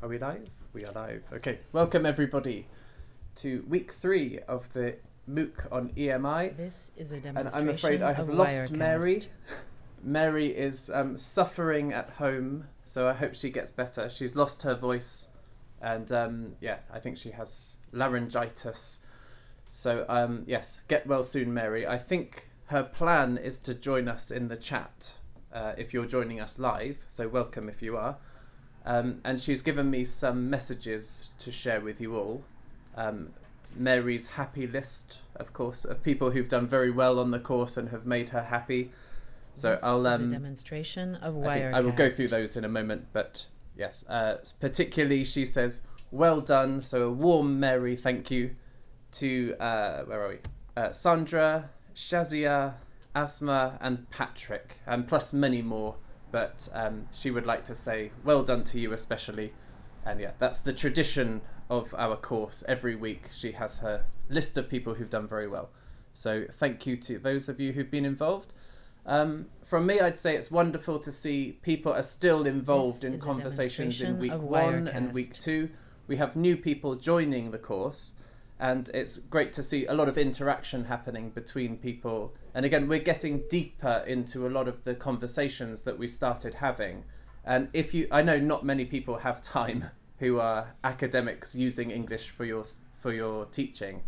Are we live? We are live. Okay, welcome everybody to week 3 of the MOOC on EMI. This is a demonstration. And I'm afraid I have lost Mary. Mary is suffering at home, so I hope she gets better. She's lost her voice, and yeah, I think she has laryngitis. So yes, get well soon, Mary. I think her plan is to join us in the chat if you're joining us live, so welcome if you are. And she's given me some messages to share with you all. Mary's happy list, of course, of people who've done very well on the course and have made her happy. So this I'll is a demonstration of Wirecast. I will go through those in a moment, but yes, particularly she says, well done. So a warm Mary thank you to, where are we? Sandra, Shazia, Asma and Patrick, and plus many more. But she would like to say well done to you especially. And yeah, that's the tradition of our course. Every week she has her list of people who've done very well. So thank you to those of you who've been involved. From me, I'd say it's wonderful to see people are still involved in conversations in week 1 and week 2. We have new people joining the course, and it's great to see a lot of interaction happening between people. And again, we're getting deeper into a lot of the conversations that we started having. And I know not many people have time who are academics using English for your teaching,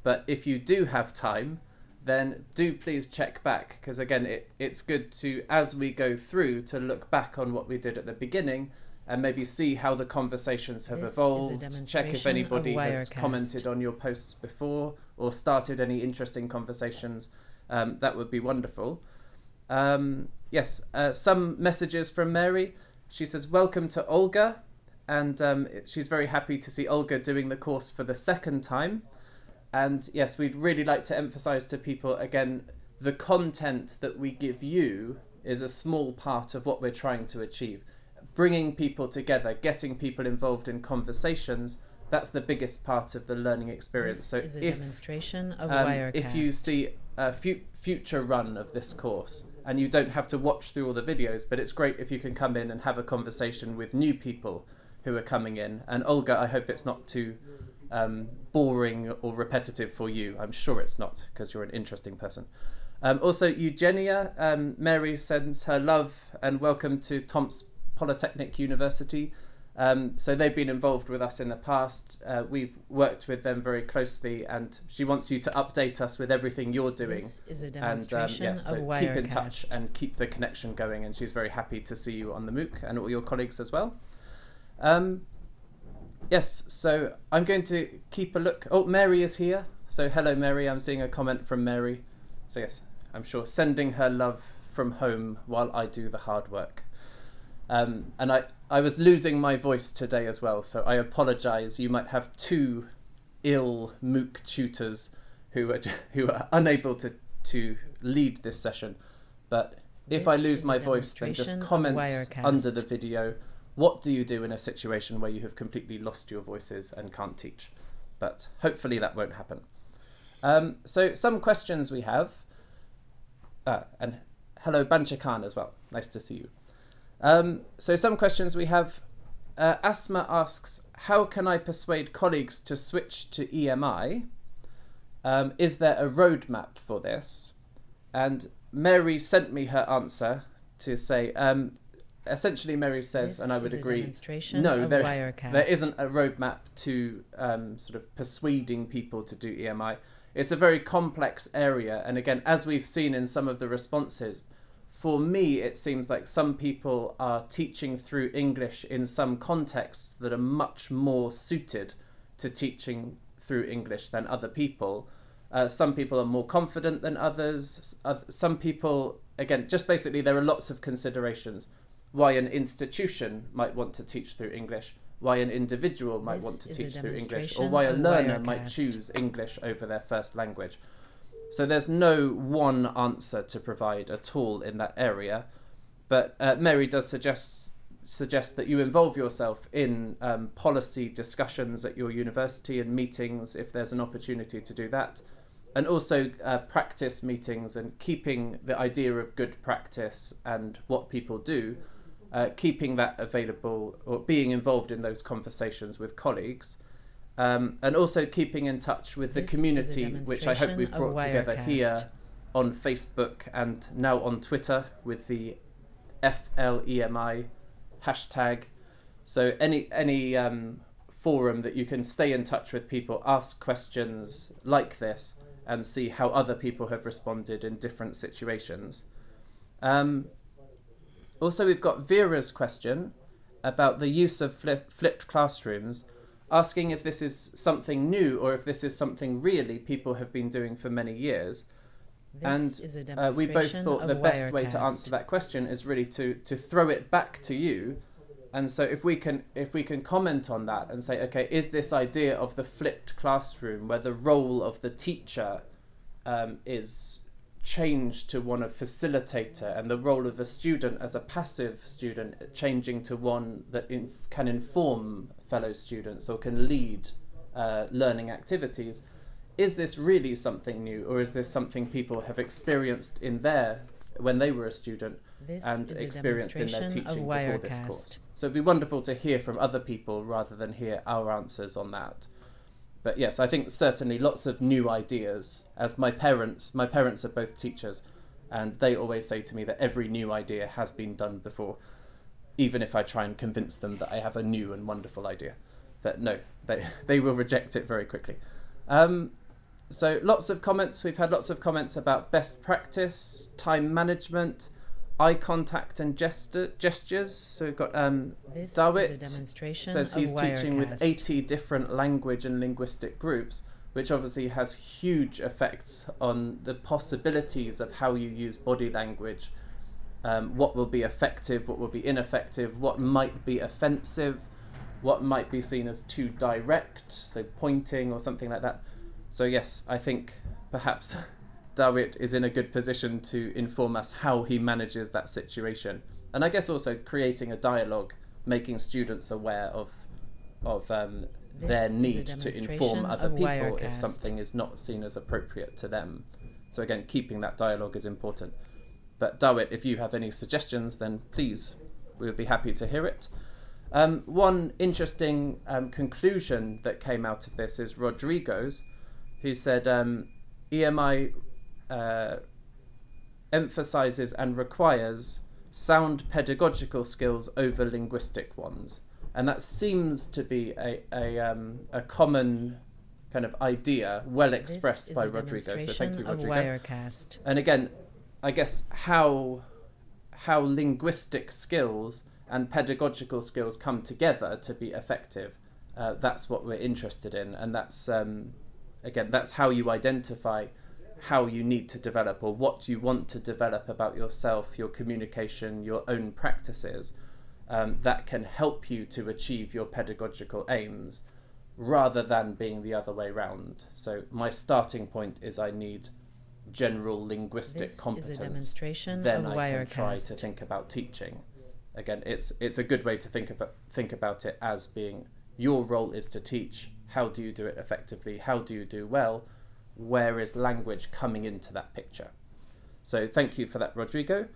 but if you do have time, then do please check back, because again, it's good to, as we go through, to look back on what we did at the beginning and maybe see how the conversations have evolved, check if anybody has commented on your posts before or started any interesting conversations. That would be wonderful. Yes, some messages from Mary. She says, welcome to Olga, and she's very happy to see Olga doing the course for the 2nd time. And yes, we'd really like to emphasize to people, again, the content that we give you is a small part of what we're trying to achieve. Bringing people together, getting people involved in conversations, that's the biggest part of the learning experience. So is a demonstration of Wirecast. If you see a future run of this course, and you don't have to watch through all the videos, but it's great if you can come in and have a conversation with new people who are coming in. And Olga, I hope it's not too boring or repetitive for you. I'm sure it's not, because you're an interesting person. Also, Eugenia, Mary sends her love and welcome to Tomsk Polytechnic University. So they've been involved with us in the past. We've worked with them very closely, and she wants you to update us with everything you're doing. This is a demonstration and so of Wirecast. keep in touch and keep the connection going, and she's very happy to see you on the MOOC and all your colleagues as well. Yes, so I'm going to keep a look. Oh, Mary is here. So hello, Mary. I'm seeing a comment from Mary. So yes, I'm sure sending her love from home while I do the hard work. And I was losing my voice today as well, so I apologise. You might have 2 ill MOOC tutors who are unable to lead this session. But if I lose my voice, then just comment under the video. What do you do in a situation where you have completely lost your voices and can't teach? But hopefully that won't happen. So some questions we have. And hello, Bancha Khan as well. Nice to see you. So some questions we have. Asma asks, how can I persuade colleagues to switch to EMI? Is there a roadmap for this? And Mary sent me her answer to say, essentially Mary says, and I would agree, no, there isn't a roadmap to sort of persuading people to do EMI. It's a very complex area, and again, as we've seen in some of the responses, for me it seems like some people are teaching through English in some contexts that are much more suited to teaching through English than other people. Some people are more confident than others. Some people, again, just basically there are lots of considerations. Why an institution might want to teach through English, why an individual might want to teach through English, or why a learner might choose English over their first language. So there's no one answer to provide at all in that area. But Mary does suggest that you involve yourself in policy discussions at your university and meetings if there's an opportunity to do that. And also practice meetings and keeping the idea of good practice and what people do keeping that available or being involved in those conversations with colleagues, and also keeping in touch with the community, which I hope we've brought together here on Facebook and now on Twitter with the FLEMI hashtag. So any forum that you can stay in touch with people, ask questions like this, and see how other people have responded in different situations. Also, we've got Vera's question about the use of flipped classrooms, asking if this is something new or if this is something really people have been doing for many years. And we both thought the best way to answer that question is really to throw it back to you. And so if we can comment on that and say, okay, is this idea of the flipped classroom where the role of the teacher is changed to one of facilitator, and the role of a student as a passive student changing to one that can inform fellow students or can lead learning activities, is this really something new, or is this something people have experienced when they were a student and experienced in their teaching before this course? So it'd be wonderful to hear from other people rather than hear our answers on that. But yes, I think certainly lots of new ideas. As my parents are both teachers, and they always say to me that every new idea has been done before, even if I try and convince them that I have a new and wonderful idea. But no, they will reject it very quickly. So lots of comments. We've had lots of comments about best practice, time management, eye contact and gestures. So we've got Dawit says he's teaching with 80 different language and linguistic groups, which obviously has huge effects on the possibilities of how you use body language, what will be effective, what will be ineffective, what might be offensive, what might be seen as too direct, so pointing or something like that. So yes, I think perhaps Dawit is in a good position to inform us how he manages that situation. And I guess also creating a dialogue, making students aware of their need to inform other people if something is not seen as appropriate to them. So again, keeping that dialogue is important. But Dawit, if you have any suggestions, then please, we would be happy to hear it. One interesting conclusion that came out of this is Rodrigo's, who said EMI emphasizes and requires sound pedagogical skills over linguistic ones, and that seems to be a common kind of idea, well expressed by Rodrigo. So thank you, Rodrigo. And again, I guess how linguistic skills and pedagogical skills come together to be effective. That's what we're interested in, and that's again, that's how you identify how you need to develop or what you want to develop about yourself, your communication, your own practices, that can help you to achieve your pedagogical aims rather than being the other way around. So my starting point is I need general linguistic competence, then I can try to think about teaching. Again, it's a good way to think about it as being your role is to teach. How do you do it effectively? How do you do well? Where is language coming into that picture? So thank you for that, Rodrigo.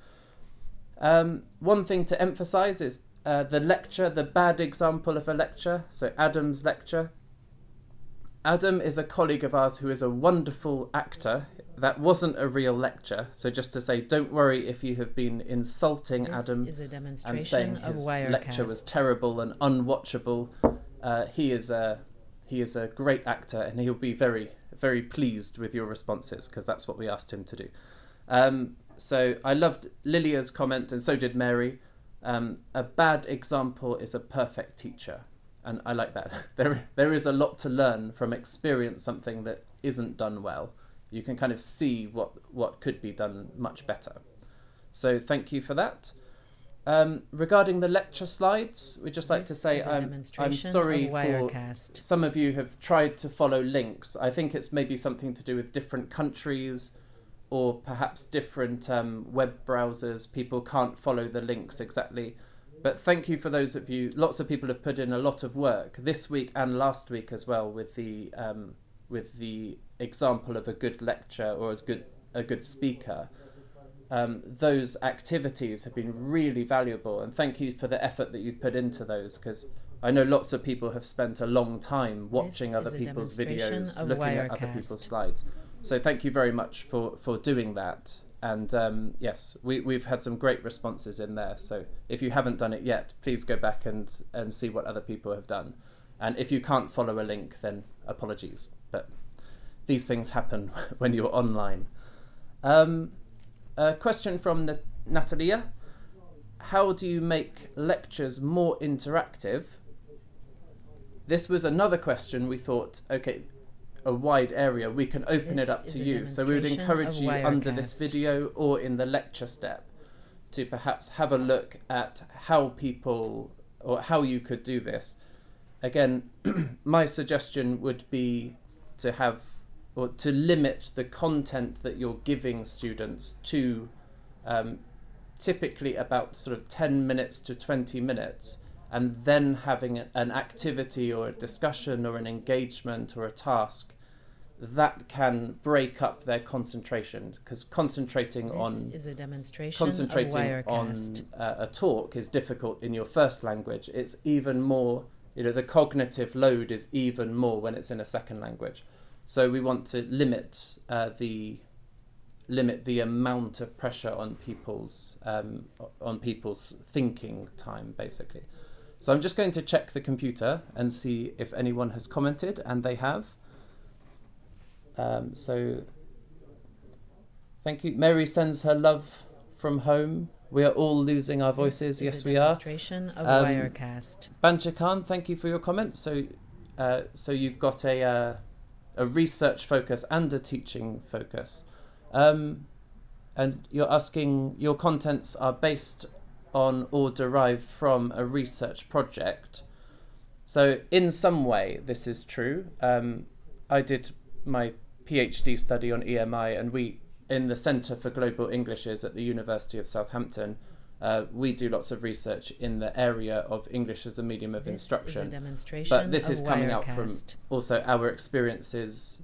One thing to emphasize is the lecture, the bad example of a lecture. So Adam's lecture. Adam is a colleague of ours who is a wonderful actor. That wasn't a real lecture. So just to say, don't worry if you have been insulting Adam and saying his lecture was terrible and unwatchable. He is a great actor, and he'll be very, very pleased with your responses, because that's what we asked him to do. So I loved Lilia's comment, and so did Mary. A bad example is a perfect teacher. And I like that. There is a lot to learn from experience something that isn't done well. You can kind of see what could be done much better. So thank you for that. Regarding the lecture slides, we'd just like to say I'm sorry for some of you have tried to follow links. I think it's maybe something to do with different countries or perhaps different web browsers. People can't follow the links exactly. But thank you for those of you. Lots of people have put in a lot of work this week and last week as well with the example of a good lecture or a good speaker. those activities have been really valuable, and thank you for the effort that you've put into those, because I know lots of people have spent a long time watching other people's videos, looking at other people's slides. So thank you very much for doing that. And yes, we've had some great responses in there. So if you haven't done it yet, please go back and see what other people have done. And if you can't follow a link, then apologies. But these things happen when you're online. A question from Natalia. How do you make lectures more interactive? This was another question we thought, okay, a wide area, we can open it up to you. So we would encourage you under this video or in the lecture step to perhaps have a look at how people, or how you could do this. Again, my suggestion would be to have, or to limit the content that you're giving students to typically about sort of 10 minutes to 20 minutes, and then having an activity or a discussion or an engagement or a task that can break up their concentration, because concentrating on a talk is difficult in your first language. It's even more, the cognitive load is even more when it's in a second language. So we want to limit the amount of pressure on people's thinking time, basically. So I'm just going to check the computer and see if anyone has commented, and they have. So thank you. Mary sends her love from home. We are all losing our voices. Yes, we are. Demonstration of Wirecast. Bancha Khan, thank you for your comment. So you've got a research focus and a teaching focus. And you're asking, your contents are based on or derived from a research project. So in some way, this is true. I did my PhD study on EMI, and we, in the Centre for Global Englishes at the University of Southampton, we do lots of research in the area of English as a medium of instruction. But this is coming out from also our experiences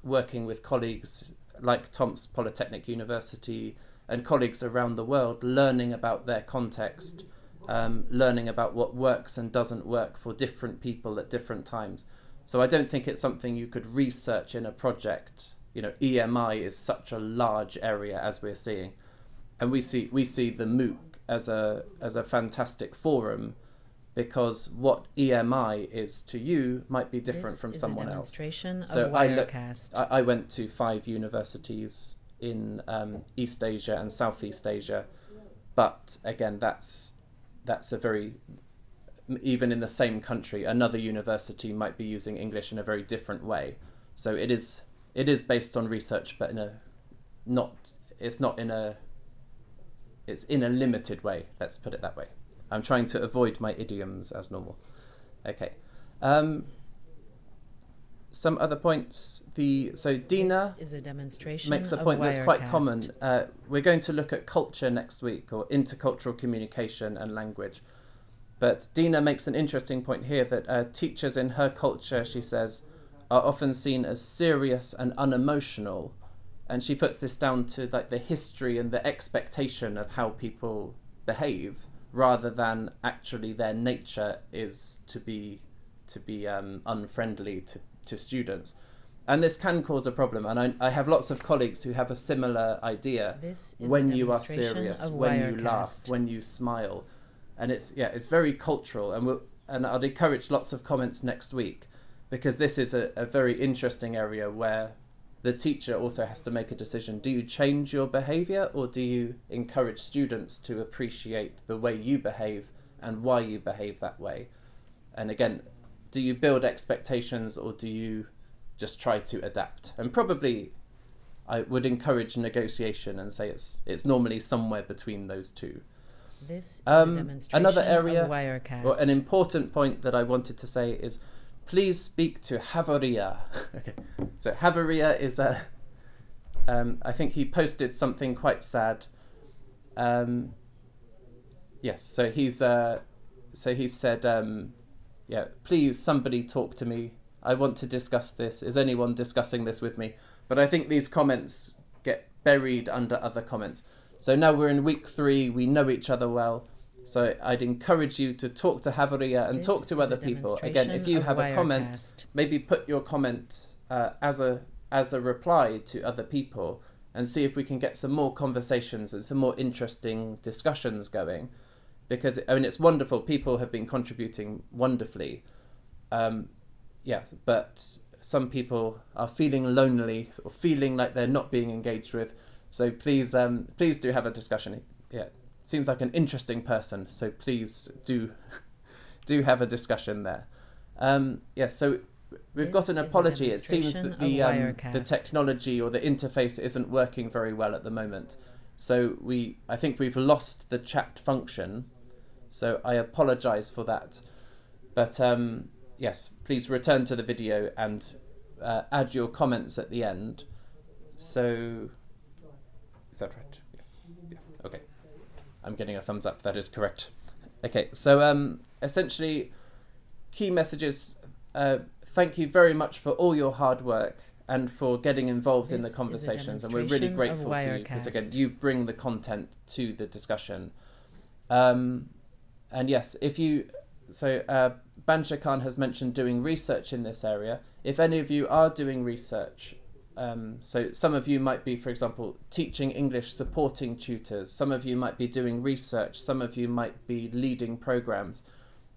working with colleagues like Tomsk Polytechnic University and colleagues around the world, learning about their context, learning about what works and doesn't work for different people at different times. So I don't think it's something you could research in a project. EMI is such a large area, as we're seeing, and we see the MOOC as a fantastic forum, because what EMI is to you might be different from someone else. So I went to 5 universities in East Asia and Southeast Asia, but again, that's a very, even in the same country, another university might be using English in a very different way. So it is based on research, but it's in a limited way. Let's put it that way. I'm trying to avoid my idioms as normal. Okay. Some other points. So Dina makes a point that's quite common. We're going to look at culture next week, or intercultural communication and language. But Dina makes an interesting point here that teachers in her culture, she says, are often seen as serious and unemotional. And she puts this down to like the history and the expectation of how people behave, rather than actually their nature is to be unfriendly to students. And this can cause a problem. And I have lots of colleagues who have a similar idea. When you are serious, when you laugh, when you smile. And it's very cultural, and I'd encourage lots of comments next week, because this is a very interesting area where the teacher also has to make a decision. Do you change your behavior, or do you encourage students to appreciate the way you behave and why you behave that way? And again, do you build expectations, or do you just try to adapt? And probably I would encourage negotiation and say it's normally somewhere between those two. This is a demonstration another area, of Wirecast. or an important point that I wanted to say is, please speak to Havaria. Okay, so Havaria is I think he posted something quite sad. Yes, so he said, yeah, please somebody talk to me. I want to discuss this. Is anyone discussing this with me? But I think these comments get buried under other comments. So now we're in week 3, we know each other well. So I'd encourage you to talk to Javaria and talk to other people. Again, if you have a comment, maybe put your comment as a reply to other people, and see if we can get some more conversations and some more interesting discussions going. Because, I mean, it's wonderful. People have been contributing wonderfully. Yes, but some people are feeling lonely or feeling like they're not being engaged with. So please, please do have a discussion. Yeah, seems like an interesting person. So please do have a discussion there. Yes, so we've got an apology. It seems that the technology or the interface isn't working very well at the moment. So I think we've lost the chat function. So I apologize for that. But yes, please return to the video and add your comments at the end. So, is that right? Yeah. Okay. I'm getting a thumbs up. That is correct. Okay. So essentially, key messages. Thank you very much for all your hard work and for getting involved in the conversations. And we're really grateful for you because, again, you bring the content to the discussion. And yes, if you... So Bansha Khan has mentioned doing research in this area. If any of you are doing research, so some of you might be, for example, teaching English, supporting tutors. Some of you might be doing research. Some of you might be leading programs.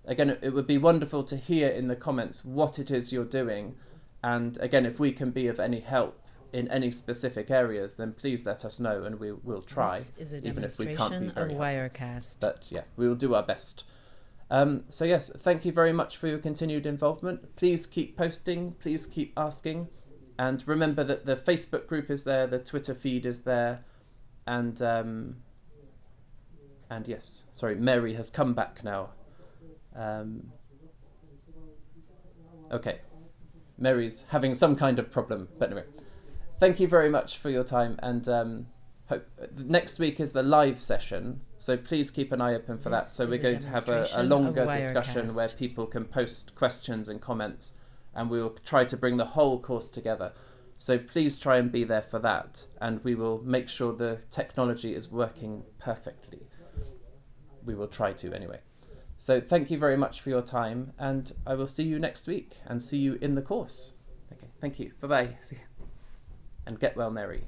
Again, it would be wonderful to hear in the comments what it is you're doing. And again, if we can be of any help in any specific areas, then please let us know and we'll try, even if we can't be very helpful. But yeah, we will do our best. So yes, thank you very much for your continued involvement. Please keep posting, please keep asking. And remember that the Facebook group is there, the Twitter feed is there. And yes, sorry, Mary has come back now. Okay, Mary's having some kind of problem, but anyway, thank you very much for your time, and hope next week is the live session, so please keep an eye open for that. So we're going to have a longer discussion where people can post questions and comments, and we will try to bring the whole course together. So please try and be there for that, and we will make sure the technology is working perfectly. We will try to anyway. So thank you very much for your time, and I will see you next week and see you in the course. Okay, thank you. Bye-bye. See you. And get well, Mary.